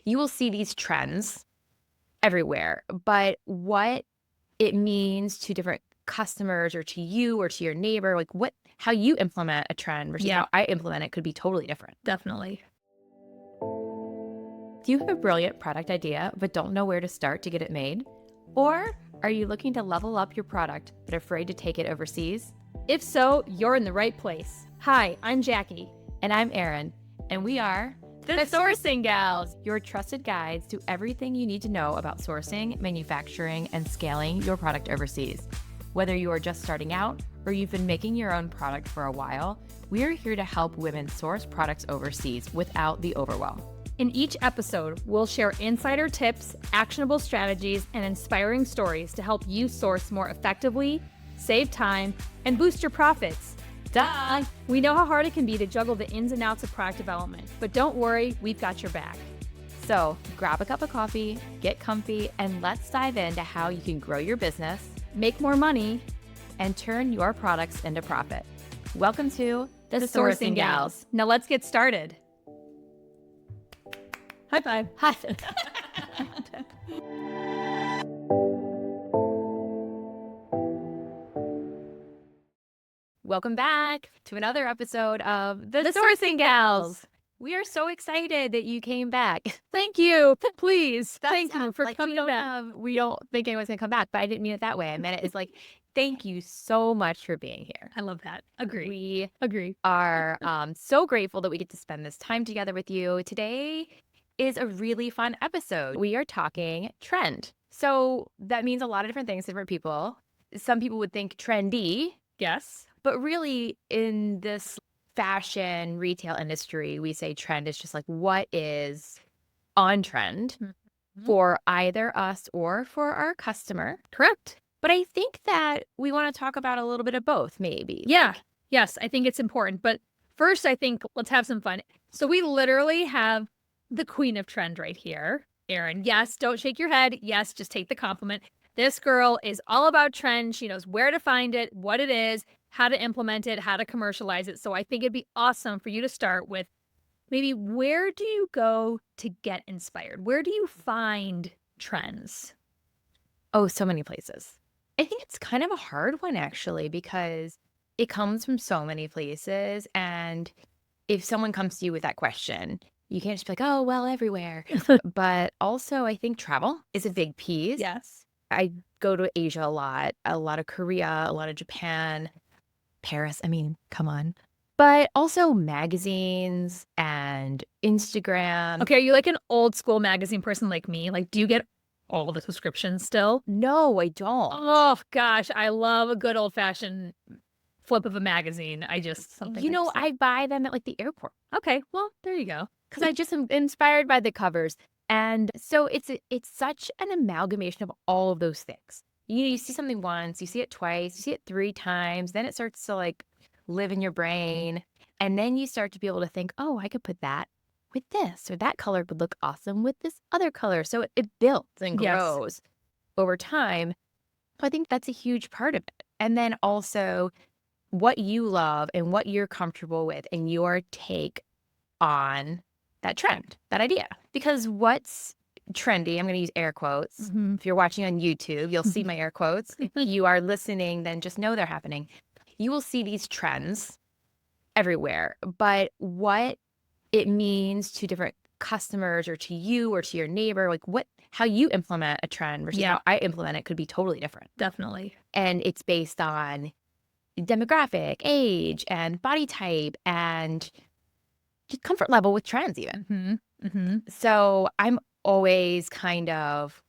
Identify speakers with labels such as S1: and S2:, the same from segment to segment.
S1: You will see these trends everywhere, but what it means to different customers or to you or to your neighbor, like how you implement a trend versus how I implement it could be totally different.
S2: Definitely.
S1: Do you have a brilliant product idea but don't know where to start to get it made? Or are you looking to level up your product but afraid to take it overseas?
S2: If so, you're in the right place. Hi, I'm Jackie.
S1: And I'm Erin, and we are
S2: The Sourcing Gals,
S1: your trusted guides to everything you need to know about sourcing, manufacturing, and scaling your product overseas. Whether you are just starting out or you've been making your own product for a while, we are here to help women source products overseas without the overwhelm.
S2: In each episode, we'll share insider tips, actionable strategies, and inspiring stories to help you source more effectively, save time, and boost your profits.
S1: Duh!
S2: We know how hard it can be to juggle the ins and outs of product development, but don't worry, we've got your back.
S1: So grab a cup of coffee, get comfy, and let's dive into how you can grow your business,
S2: make more money,
S1: and turn your products into profit. Welcome to
S2: the Sourcing Gals. Now let's get started. High five.
S1: Hi. Welcome back to another episode of the Sourcing Gals. We are so excited that you came back.
S2: Thank you. Please. Thank you for coming back.
S1: We don't think anyone's going to come back, but I didn't mean it that way. I meant it as like, thank you so much for being here.
S2: I love that. Agree.
S1: We
S2: agree.
S1: Are so grateful that we get to spend this time together with you. Today is a really fun episode. We are talking trend. So that means a lot of different things to different people. Some people would think trendy.
S2: Yes.
S1: But really, in this fashion retail industry, we say trend is just like what is on trend for either us or for our customer.
S2: Correct.
S1: But I think that we want to talk about a little bit of both, maybe.
S2: Yeah. Yes, I think it's important. But first, I think let's have some fun. So we literally have the queen of trend right here, Erin. Yes, don't shake your head. Yes, just take the compliment. This girl is all about trend. She knows where to find it, what it is, how to implement it, how to commercialize it. So I think it'd be awesome for you to start with maybe where do you go to get inspired? Where do you find trends?
S1: Oh, so many places. I think it's kind of a hard one, actually, because it comes from so many places. And if someone comes to you with that question, you can't just be like, oh, well, everywhere. But also, I think travel is a big piece.
S2: Yes.
S1: I go to Asia a lot of Korea, a lot of Japan, Paris. I mean, come on. But also magazines and Instagram.
S2: Okay, are you like an old school magazine person like me? Like, do you get all of the subscriptions still?
S1: No, I don't.
S2: Oh, gosh. I love a good old fashioned flip of a magazine. I
S1: buy them at like the airport.
S2: Okay, well, there you go.
S1: Because I just am inspired by the covers. And so it's such an amalgamation of all of those things. You see something once, you see it twice, you see it 3 times, then it starts to like live in your brain. And then you start to be able to think, oh, I could put that with this, or that color would look awesome with this other color. So it builds and grows over time. I think that's a huge part of it. And then also what you love and what you're comfortable with and your take on that trend, that idea. Because what's trendy, I'm going to use air quotes. If you're watching on YouTube, you'll see my air quotes. If you are listening, then just know they're happening. You will see these trends everywhere. But what it means to different customers or to you or to your neighbor, like how you implement a trend versus how I implement it could be totally different.
S2: Definitely.
S1: And it's based on demographic, age, and body type, and just comfort level with trends even. So I'm always kind of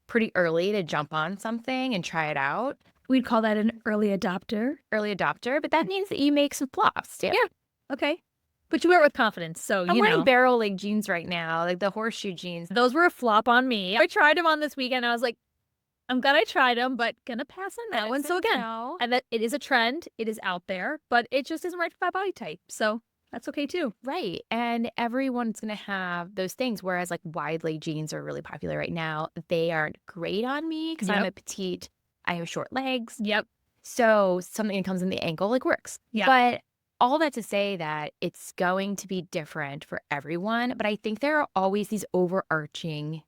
S1: pretty early to jump on something and try it out.
S2: We'd call that an early adopter.
S1: But that means that you make some flops too.
S2: Yeah. Okay. But you wear it with confidence, so
S1: I'm wearing barrel leg jeans right now, like the horseshoe jeans.
S2: Those were a flop on me. I tried them on this weekend. I was like, I'm glad I tried them, but gonna pass on that one. So again, and that it is a trend. It is out there, but it just isn't right for my body type. So that's okay too.
S1: Right. And everyone's going to have those things. Whereas like wide leg jeans are really popular right now. They aren't great on me because I'm a petite. I have short legs.
S2: Yep.
S1: So something that comes in the ankle like works.
S2: Yeah.
S1: But all that to say that it's going to be different for everyone, but I think there are always these overarching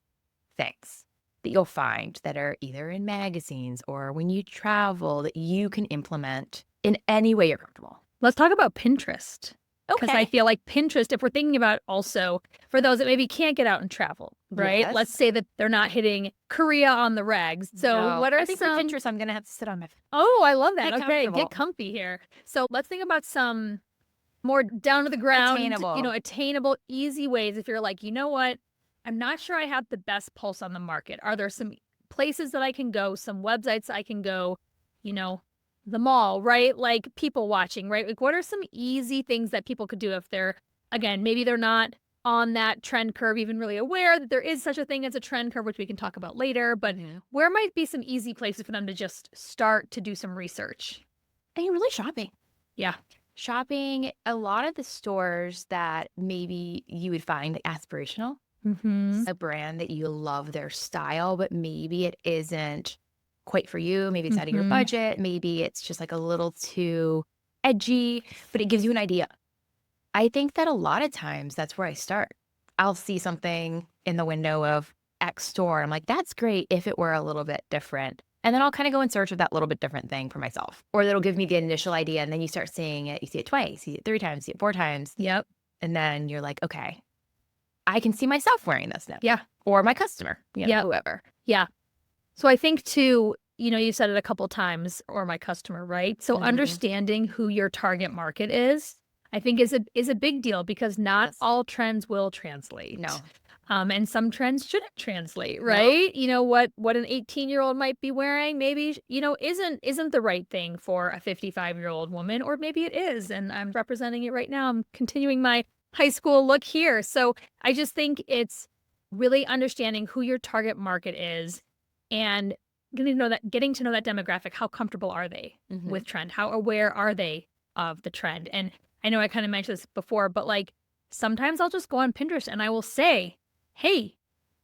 S1: things that you'll find that are either in magazines or when you travel that you can implement in any way you're comfortable.
S2: Let's talk about Pinterest. Because I
S1: Okay.
S2: feel like Pinterest, if we're thinking about also for those that maybe can't get out and travel, right?
S1: Yes.
S2: Let's say that they're not hitting Korea on the regs. So
S1: No,
S2: what
S1: I
S2: are
S1: think for
S2: some
S1: Pinterest, I'm gonna have to sit on my
S2: Oh, I love that.
S1: get
S2: Okay,
S1: comfortable.
S2: get comfy here. So let's think about some more down to the ground,
S1: Attainable.
S2: attainable, easy ways. If you're like, you know what, I'm not sure I have the best pulse on the market. Are there some places that I can go, some websites I can go, you know, the mall, right? Like people watching, right? Like what are some easy things that people could do if they're, again, maybe they're not on that trend curve, even really aware that there is such a thing as a trend curve, which we can talk about later, but where might be some easy places for them to just start to do some research?
S1: And you're really shopping.
S2: Yeah.
S1: Shopping, a lot of the stores that maybe you would find aspirational,
S2: Mm-hmm.
S1: a brand that you love their style, but maybe it isn't quite for you. Maybe it's out of your
S2: Mm-hmm.
S1: budget. Maybe it's just like a little too edgy, but it gives you an idea. I think that a lot of times that's where I start. I'll see something in the window of X store. I'm like, that's great if it were a little bit different. And then I'll kind of go in search of that little bit different thing for myself. Or that'll give me the initial idea. And then you start seeing it. You see it twice, you see it 3 times, see it 4 times.
S2: Yep.
S1: And then you're like, okay, I can see myself wearing this now.
S2: Yeah.
S1: Or my customer,
S2: Yep.
S1: whoever.
S2: Yeah. So I think too, you said it a couple times, or my customer, right? So
S1: Mhm.
S2: understanding who your target market is, I think is a big deal because not
S1: Yes.
S2: all trends will translate.
S1: No.
S2: And some trends shouldn't translate, right? What an 18-year-old might be wearing, maybe, isn't the right thing for a 55-year-old woman, or maybe it is. And I'm representing it right now. I'm continuing my high school look here. So I just think it's really understanding who your target market is and getting to know that demographic. How comfortable are they
S1: Mhm.
S2: with trend? How aware are they of the trend? And I know I kind of mentioned this before, but like sometimes I'll just go on Pinterest and I will say, hey,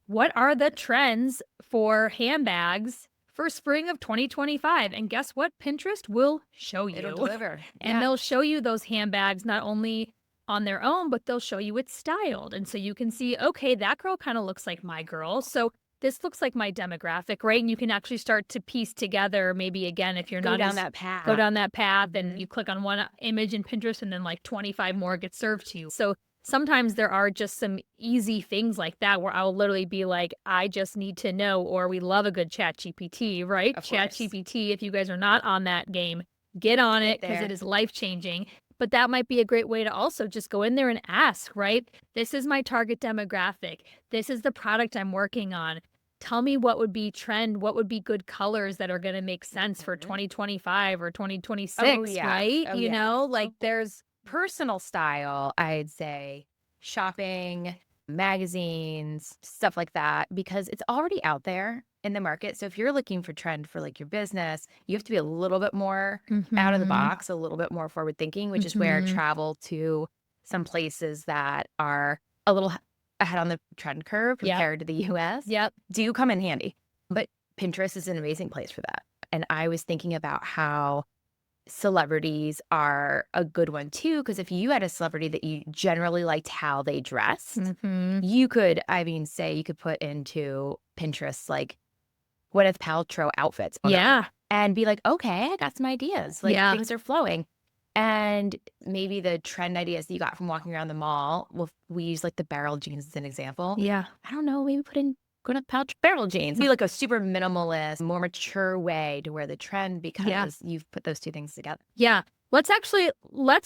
S2: what are the trends for handbags for spring of 2025? And guess what? Pinterest will show you.
S1: It'll deliver.
S2: And they'll show you those handbags not only on their own, but they'll show you it's styled. And so you can see, okay, that girl kind of looks like my girl. So this looks like my demographic, right? And you can actually start to piece together, maybe again, if you're
S1: Go
S2: not
S1: down
S2: as
S1: that path.
S2: go down that path and
S1: Mhm.
S2: you click on one image in Pinterest and then like 25 more get served to you. So sometimes there are just some easy things like that where I'll literally be like, I just need to know, or we love a good chat GPT, right?
S1: Of
S2: Chat
S1: course.
S2: GPT, if you guys are not on that game, get on it because
S1: there.
S2: it is life changing. But that might be a great way to also just go in there and ask, right? This is my target demographic. This is the product I'm working on. Tell me what would be trend, what would be good colors that are going to make sense for
S1: Mhm.
S2: 2025 or 2026,
S1: yeah.
S2: right?
S1: Oh, yeah.
S2: Like there's
S1: Personal style, I'd say shopping, magazines, stuff like that, because it's already out there in the market. So if you're looking for trend for like your business, you have to be a little bit more out of the
S2: Mhm.
S1: box, a little bit more forward thinking, which is where
S2: Mhm.
S1: travel to some places that are a little ahead on the trend curve
S2: Yep.
S1: compared to the US
S2: Yep.
S1: do come in handy. But Pinterest is an amazing place for that. And I was thinking about how celebrities are a good one too, because if you had a celebrity that you generally liked how they dressed,
S2: Mhm.
S1: you could, I mean, say you could put into Pinterest like Gwyneth Paltrow outfits on there
S2: Yeah.
S1: and be like, okay, I got some ideas. Like
S2: Yeah.
S1: things are flowing. And maybe the trend ideas that you got from walking around the mall, well, we use like the barrel jeans as an example.
S2: Yeah.
S1: I don't know, maybe put in Gwyneth Paltrow barrel jeans. Be like a super minimalist, more mature way to wear the trend because you've put those two things together.
S2: Yeah. Let's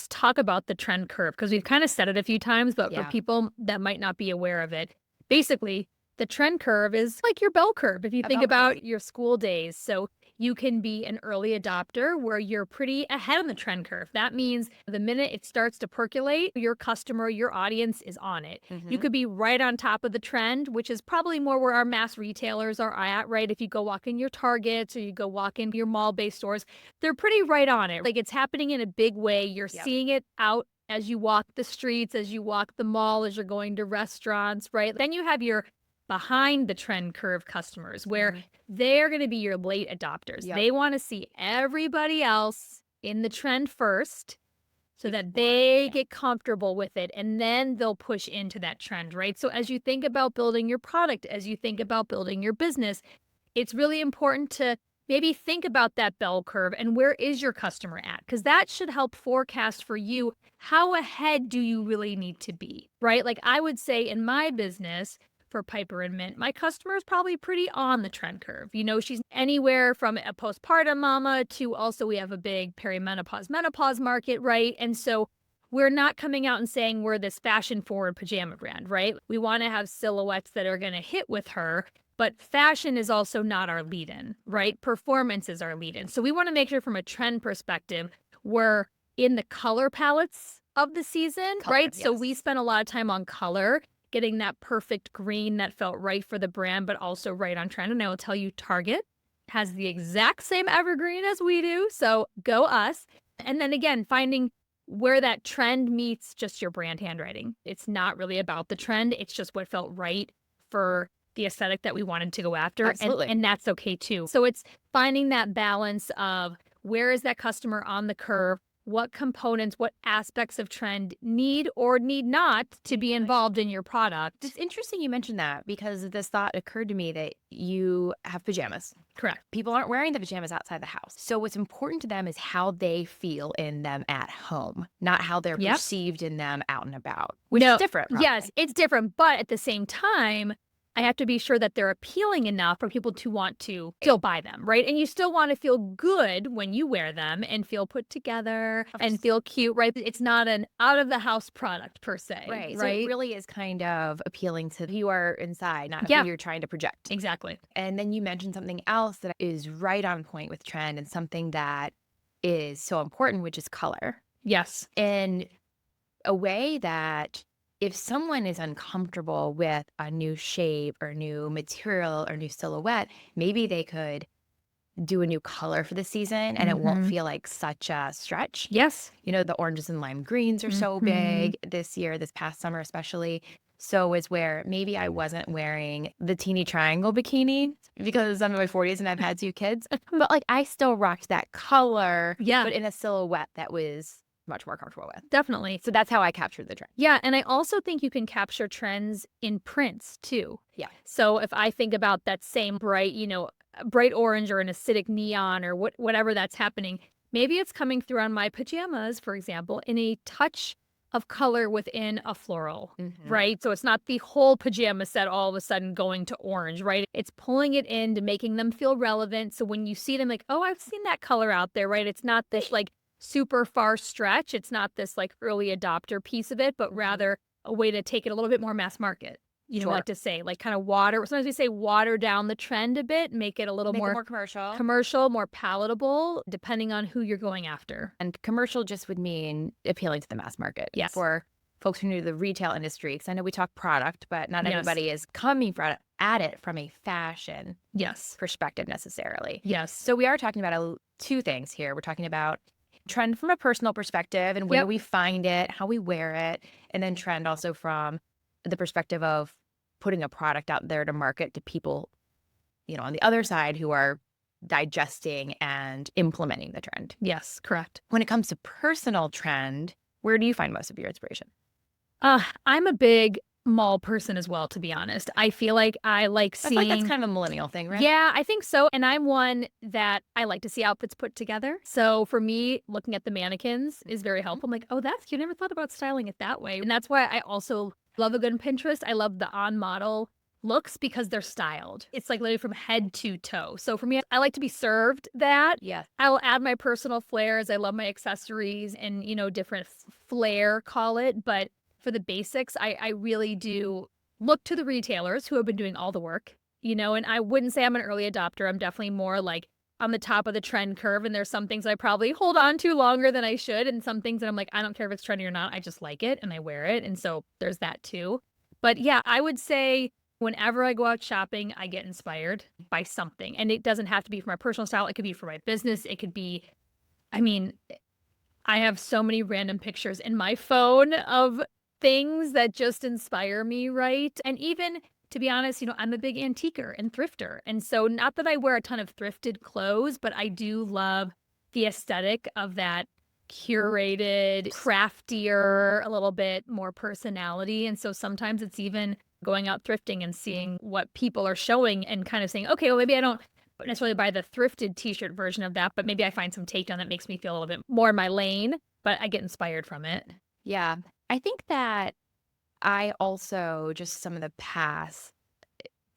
S2: talk about the trend curve because we've kind of said it a few times, but for
S1: Yeah.
S2: people that might not be aware of it, basically the trend curve is like your bell curve if you
S1: A
S2: think
S1: bell curve.
S2: about your school days. So you can be an early adopter where you're pretty ahead on the trend curve. That means the minute it starts to percolate, your customer, your audience is on it. You
S1: Mhm.
S2: could be right on top of the trend, which is probably more where our mass retailers are at, right? If you go walk in your Targets or you go walk in your mall-based stores, they're pretty right on it. Like it's happening in a big way. You're
S1: Yep.
S2: seeing it out as you walk the streets, as you walk the mall, as you're going to restaurants, right? Then you have your behind the trend curve customers where
S1: Mhm.
S2: they're going to be your late adopters.
S1: Yep.
S2: They want to see everybody else in the trend first so that they get comfortable with it, and then they'll push into that trend, right? So as you think about building your product, as you think about building your business, it's really important to maybe think about that bell curve and where is your customer at? Because that should help forecast for you how ahead do you really need to be, right? Like I would say in my business for Piper and Mint, my customer is probably pretty on the trend curve. You know, she's anywhere from a postpartum mama to also we have a big perimenopause, menopause market, right? And so we're not coming out and saying we're this fashion forward pajama brand, right? We want to have silhouettes that are going to hit with her. But fashion is also not our lead in, right? Performance is our lead in. So we want to make sure from a trend perspective, we're in the color palettes of the season, right? So we spent a lot of time on color, getting that perfect green that felt right for the brand, but also right on trend. And I will tell you, Target has the exact same evergreen as we do. So go us. And then again, finding where that trend meets just your brand handwriting. It's not really about the trend. It's just what felt right for the aesthetic that we wanted to go after.
S1: Absolutely.
S2: And that's okay too. So it's finding that balance of where is that customer on the curve? What components, what aspects of trend need or need not to be involved in your product?
S1: It's interesting you mentioned that because this thought occurred to me that you have pajamas.
S2: Correct.
S1: People aren't wearing the pajamas outside the house. So what's important to them is how they feel in them at home, not how they're perceived in them out and about, which is different. Probably.
S2: Yes, it's different. But at the same time, I have to be sure that they're appealing enough for people to want to still buy them, right? And you still want to feel good when you wear them and feel put together and feel cute, right? It's not an out of the house product per se, right?
S1: So it really is kind of appealing to who you are inside, not who you're trying to project.
S2: Exactly.
S1: And then you mentioned something else that is right on point with trend and something that is so important, which is color.
S2: Yes.
S1: In a way that if someone is uncomfortable with a new shape or new material or new silhouette, maybe they could do a new color for the season and it won't feel like such a stretch.
S2: Yes.
S1: You know, the oranges and lime greens are so big this year, this past summer especially. So is where maybe I wasn't wearing the teeny triangle bikini because I'm in my 40s and I've had 2 kids. But like I still rocked that color, but in a silhouette that was much more comfortable with.
S2: Definitely.
S1: So that's how I captured the trend.
S2: Yeah. And I also think you can capture trends in prints too.
S1: Yeah.
S2: So if I think about that same bright, you know, bright orange or an acidic neon or whatever that's happening, maybe it's coming through on my pajamas, for example, in a touch of color within a floral, right? So it's not the whole pajama set all of a sudden going to orange, right? It's pulling it into making them feel relevant. So when you see them like, oh, I've seen that color out there, right? It's not this like super far stretch. It's not this like early adopter piece of it, but rather a way to take it a little bit more mass market. You know, like to say, like kind of water. Sometimes we say water down the trend a bit, make it a little more commercial, more palatable, depending on who you're going after.
S1: And commercial just would mean appealing to the mass market.
S2: Yes.
S1: For folks who are new to the retail industry, because I know we talk product, but not everybody is coming at it from a fashion perspective necessarily.
S2: Yes.
S1: So we are talking about 2 things here. We're talking about trend from a personal perspective and where we find it, how we wear it, and then trend also from the perspective of putting a product out there to market to people, you know, on the other side who are digesting and implementing the trend.
S2: Yes, correct.
S1: When it comes to personal trend, where do you find most of your inspiration?
S2: I'm a big mall person as well, to be honest. I feel like I like seeing...
S1: I feel like that's kind of a millennial thing, right?
S2: Yeah, I think so. And I'm one that I like to see outfits put together. So for me, looking at the mannequins is very helpful. I'm like, oh, that's cute. I never thought about styling it that way. And that's why I also love a good Pinterest. I love the on-model looks because they're styled. It's like literally from head to toe. So for me, I like to be served that.
S1: Yeah.
S2: I will add my personal flares. I love my accessories and, you know, different flair, call it. But for the basics, I really do look to the retailers who have been doing all the work, you know, and I wouldn't say I'm an early adopter. I'm definitely more like on the top of the trend curve. And there's some things I probably hold on to longer than I should. And some things that I'm like, I don't care if it's trendy or not. I just like it and I wear it. And so there's that too. But yeah, I would say whenever I go out shopping, I get inspired by something. And it doesn't have to be for my personal style. It could be for my business. It could be, I mean, I have so many random pictures in my phone of things that just inspire me, right? And even, to be honest, you know, I'm a big antiquer and thrifter. And so not that I wear a ton of thrifted clothes, but I do love the aesthetic of that curated, craftier, a little bit more personality. And so sometimes it's even going out thrifting and seeing what people are showing and kind of saying, okay, well, maybe I don't necessarily buy the thrifted t-shirt version of that, but maybe I find some takedown that makes me feel a little bit more in my lane, but I get inspired from it.
S1: Yeah. I think that I also just some of the past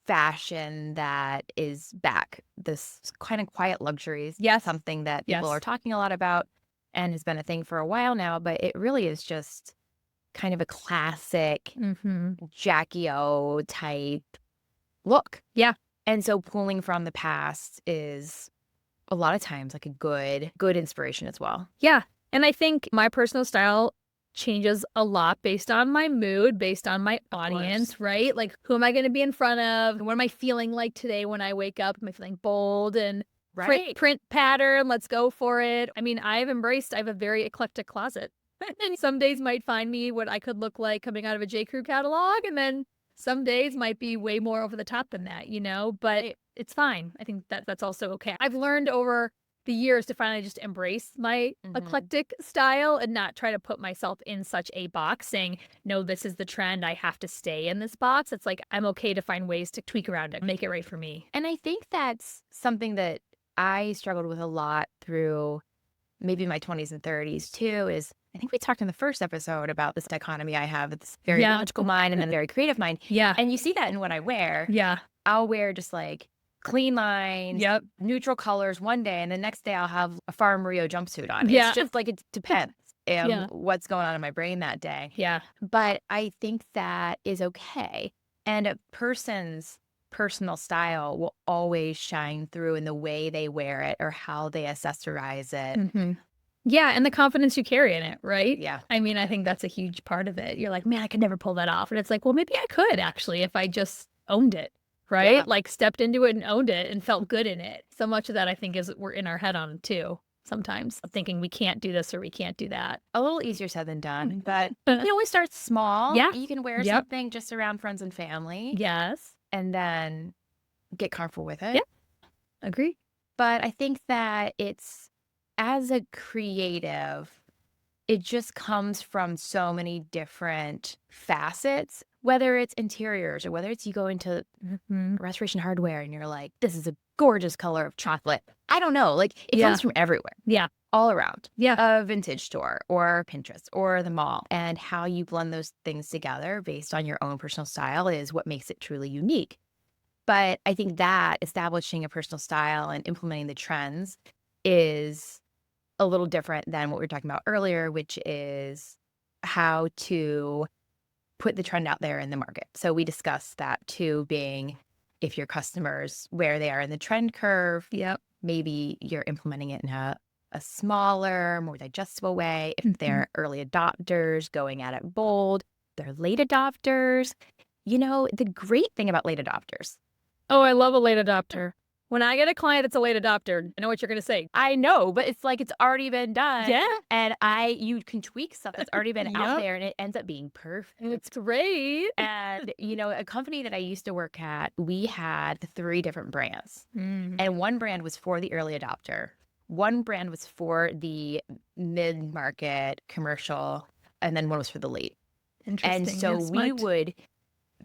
S1: fashion that is back, this kind of quiet luxuries,
S2: Yes.
S1: something that people
S2: Yes.
S1: are talking a lot about and has been a thing for a while now, but it really is just kind of a classic Jackie O type look.
S2: Yeah.
S1: And so pulling from the past is a lot of times like a good inspiration as well.
S2: Yeah. And I think my personal style changes a lot based on my mood, based on my audience, right? Like, who am I going to be in front of? What am I feeling like today when I wake up? Am I feeling bold and print pattern? Let's go for it. I mean, I have a very eclectic closet. And some days might find me what I could look like coming out of a J. Crew catalog. And then some days might be way more over the top than that, but it's fine. I think that's also okay. I've learned over the years to finally just embrace my eclectic style and not try to put myself in such a box saying, no, this is the trend. I have to stay in this box. It's like, I'm okay to find ways to tweak around it, make it right for me.
S1: And I think that's something that I struggled with a lot through maybe my 20s and 30s too, is I think we talked in the first episode about this dichotomy I have, this very logical mind and then a very creative mind.
S2: Yeah.
S1: And you see that in what I wear.
S2: Yeah.
S1: I'll wear just like clean lines, neutral colors one day, and the next day I'll have a Farm Rio jumpsuit on.
S2: Yeah.
S1: It's just like it depends what's going on in my brain that day.
S2: Yeah.
S1: But I think that is okay. And a person's personal style will always shine through in the way they wear it or how they accessorize it.
S2: Yeah, and the confidence you carry in it, right?
S1: Yeah.
S2: I mean, I think that's a huge part of it. You're like, man, I could never pull that off. And it's like, well, maybe I could actually if I just owned it, right?
S1: Yeah.
S2: Like stepped into it and owned it and felt good in it. So much of that I think is we're in our head on too. Sometimes thinking we can't do this or we can't do that.
S1: A little easier said than done, but you always start small.
S2: Yeah.
S1: You can wear something just around friends and family.
S2: Yes.
S1: And then get comfortable with it.
S2: Yeah. Agree.
S1: But I think that it's, as a creative, it just comes from so many different facets, whether it's interiors or whether it's you go into Restoration Hardware and you're like, this is a gorgeous color of chocolate. I don't know. Like it comes from everywhere.
S2: Yeah.
S1: All around.
S2: Yeah.
S1: A vintage store or Pinterest or the mall. And how you blend those things together based on your own personal style is what makes it truly unique. But I think that establishing a personal style and implementing the trends is a little different than what we were talking about earlier, which is how to put the trend out there in the market. So we discussed that too, being if your customers, where they are in the trend curve, maybe you're implementing it in a smaller, more digestible way. If they're early adopters, going at it bold, they're late adopters. You know, the great thing about late adopters.
S2: Oh, I love a late adopter. When I get a client that's a late adopter, I know what you're going to say.
S1: I know, but it's like it's already been done.
S2: Yeah.
S1: And you can tweak stuff that's already been out there and it ends up being perfect.
S2: It's great.
S1: And, a company that I used to work at, we had 3 different brands. And one brand was for the early adopter. One brand was for the mid-market commercial. And then one was for the late.
S2: Interesting.
S1: And so we would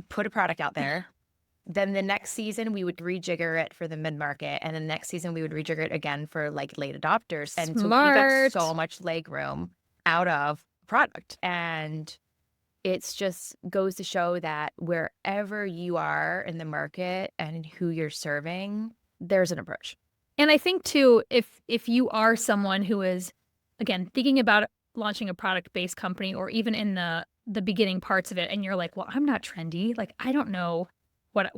S1: put a product out there. Then the next season, we would rejigger it for the mid-market. And the next season, we would rejigger it again for, like, late adopters. And so we got so much leg room out of product. And it's just goes to show that wherever you are in the market and who you're serving, there's an approach.
S2: And I think, too, if you are someone who is, again, thinking about launching a product-based company or even in the beginning parts of it, and you're like, well, I'm not trendy. Like, I don't know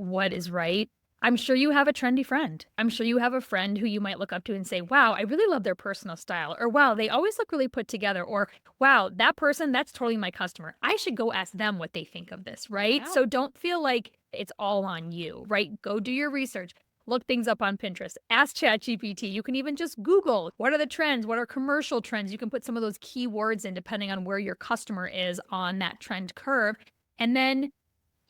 S2: what is right. I'm sure you have a trendy friend. I'm sure you have a friend who you might look up to and say, wow, I really love their personal style. Or wow, they always look really put together. Or wow, that person, that's totally my customer. I should go ask them what they think of this, right? So don't feel like it's all on you, right? Go do your research. Look things up on Pinterest. Ask ChatGPT. You can even just Google what are the trends? What are commercial trends? You can put some of those keywords in depending on where your customer is on that trend curve. And then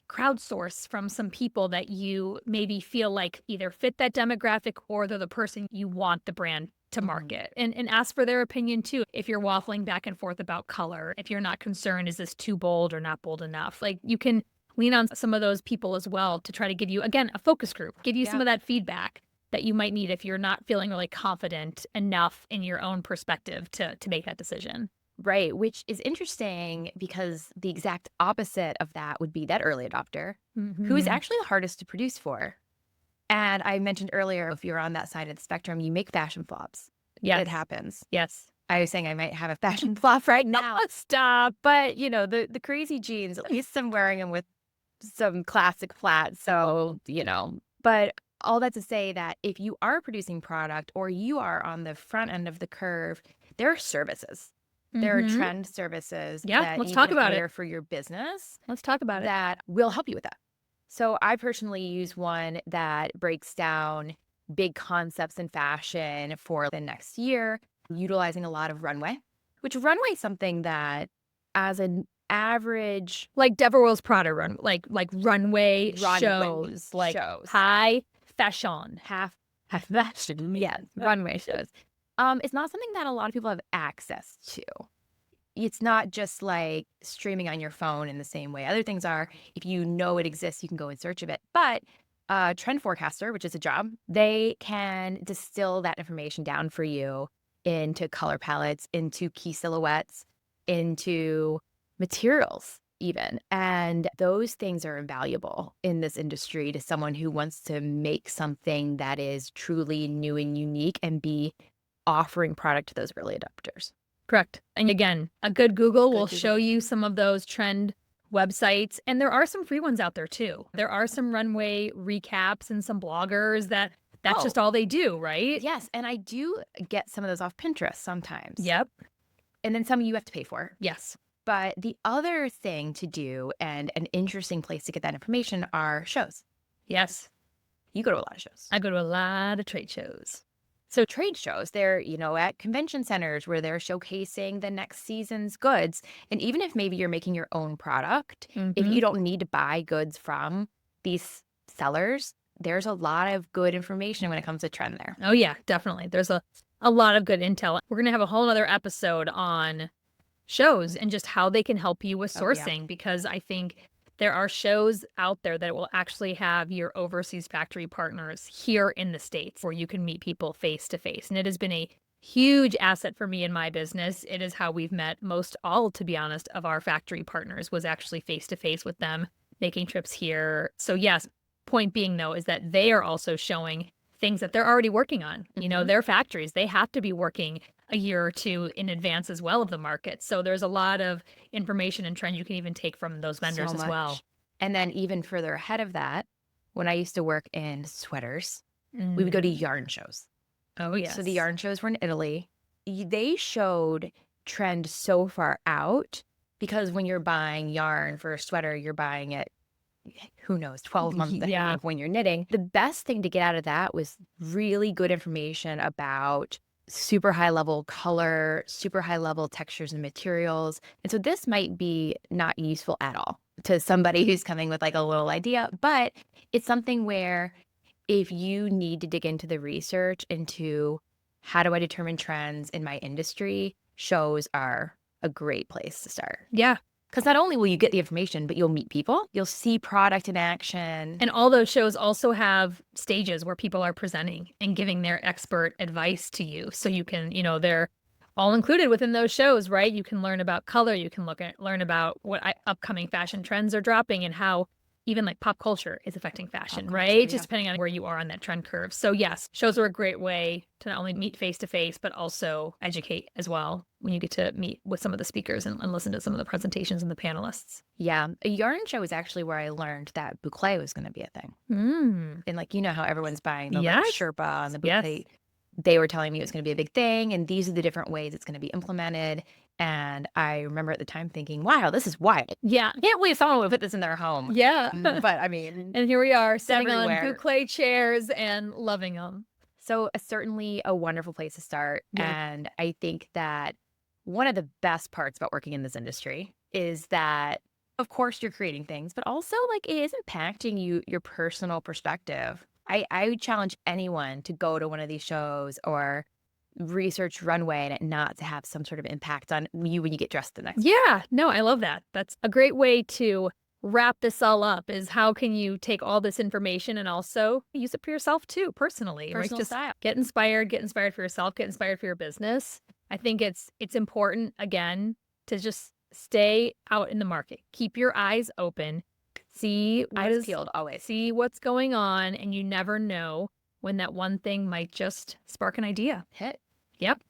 S2: crowdsource from some people that you maybe feel like either fit that demographic or they're the person you want the brand to market and ask for their opinion too. If you're waffling back and forth about color, if you're not concerned, is this too bold or not bold enough? Like you can lean on some of those people as well to try to give you, again, a focus group, give you some of that feedback that you might need if you're not feeling really confident enough in your own perspective to make that decision.
S1: Right, which is interesting because the exact opposite of that would be that early adopter, who is actually the hardest to produce for. And I mentioned earlier, if you're on that side of the spectrum, you make fashion flops.
S2: Yes.
S1: It happens.
S2: Yes.
S1: I was saying I might have a fashion flop right now. Stop. But, the crazy jeans, at least I'm wearing them with some classic flats. So, but all that to say that if you are producing product or you are on the front end of the curve, there are services. There are trend services that
S2: let's
S1: you
S2: talk
S1: can
S2: about it.
S1: hire for your business
S2: Let's talk about it.
S1: that will help you with that. So I personally use one that breaks down big concepts in fashion for the next year, utilizing a lot of runway, which runway is something that as an average
S2: Like Deverell's Prada run, like runway shows, like high fashion.
S1: half fashion, yes, runway shows. It's not something that a lot of people have access to. It's not just like streaming on your phone in the same way other things are. If you know it exists, you can go in search of it. But trend forecaster, which is a job, they can distill that information down for you into color palettes, into key silhouettes, into materials even. And those things are invaluable in this industry to someone who wants to make something that is truly new and unique and be offering product to those early adopters.
S2: Correct. And again, a good Google will show you some of those trend websites. And there are some free ones out there too. There are some runway recaps and some bloggers that's just all they do, right?
S1: Yes. And I do get some of those off Pinterest sometimes.
S2: Yep.
S1: And then some you have to pay for.
S2: Yes.
S1: But the other thing to do and an interesting place to get that information are shows.
S2: Yes.
S1: You go to a lot of shows.
S2: I go to a lot of trade shows.
S1: So trade shows, they're, at convention centers where they're showcasing the next season's goods. And even if maybe you're making your own product, if you don't need to buy goods from these sellers, there's a lot of good information when it comes to trend there.
S2: Oh, yeah, definitely. There's a lot of good intel. We're going to have a whole other episode on shows and just how they can help you with sourcing, because I think there are shows out there that will actually have your overseas factory partners here in the States where you can meet people face to face. And it has been a huge asset for me in my business. It is how we've met most all, to be honest, of our factory partners was actually face to face with them, making trips here. So yes, point being though, is that they are also showing things that they're already working on. Their factories, they have to be working a year or two in advance as well of the market. So there's a lot of information and trend you can even take from those vendors as well.
S1: And then even further ahead of that, when I used to work in sweaters, we would go to yarn shows.
S2: Oh, yes.
S1: So the yarn shows were in Italy. They showed trend so far out because when you're buying yarn for a sweater, you're buying it, who knows, 12 months ahead of when you're knitting. The best thing to get out of that was really good information about super high level color, super high level textures and materials. And so this might be not useful at all to somebody who's coming with like a little idea, but it's something where if you need to dig into the research into how do I determine trends in my industry, shows are a great place to start.
S2: Yeah.
S1: Because not only will you get the information, but you'll meet people, you'll see product in action.
S2: And all those shows also have stages where people are presenting and giving their expert advice to you. So you can, they're all included within those shows, right? You can learn about color. You can learn about what upcoming fashion trends are dropping and how even like pop culture is affecting fashion, right? Just depending on where you are on that trend curve. So yes, shows are a great way to not only meet face to face, but also educate as well when you get to meet with some of the speakers and listen to some of the presentations and the panelists.
S1: Yeah. A yarn show is actually where I learned that boucle was going to be a thing. And like, how everyone's buying the like, Sherpa and the boucle. They were telling me it was going to be a big thing, and these are the different ways it's going to be implemented. And I remember at the time thinking, wow, this is wild.
S2: Yeah.
S1: Can't believe someone would put this in their home.
S2: Yeah.
S1: But I mean.
S2: And here we are sitting
S1: everywhere.
S2: on boucle chairs and loving them.
S1: So certainly a wonderful place to start. Yeah. And I think that one of the best parts about working in this industry is that, of course, you're creating things, but also like it is impacting your personal perspective. I would challenge anyone to go to one of these shows or research runway and it not to have some sort of impact on you when you get dressed the next.
S2: Yeah, no, I love that. That's a great way to wrap this all up is how can you take all this information and also use it for yourself too, personally. Like
S1: Personal
S2: just
S1: style.
S2: get inspired for yourself, get inspired for your business. I think it's important again to just stay out in the market. Keep your eyes open. See
S1: Eyes peeled always.
S2: see what's going on, and you never know when that one thing might just spark an idea.
S1: Hit.
S2: Yep.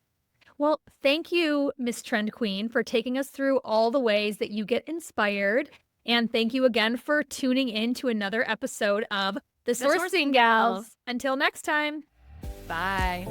S2: Well, thank you, Miss Trend Queen, for taking us through all the ways that you get inspired. And thank you again for tuning in to another episode of The Sourcing Gals. Until next time.
S1: Bye.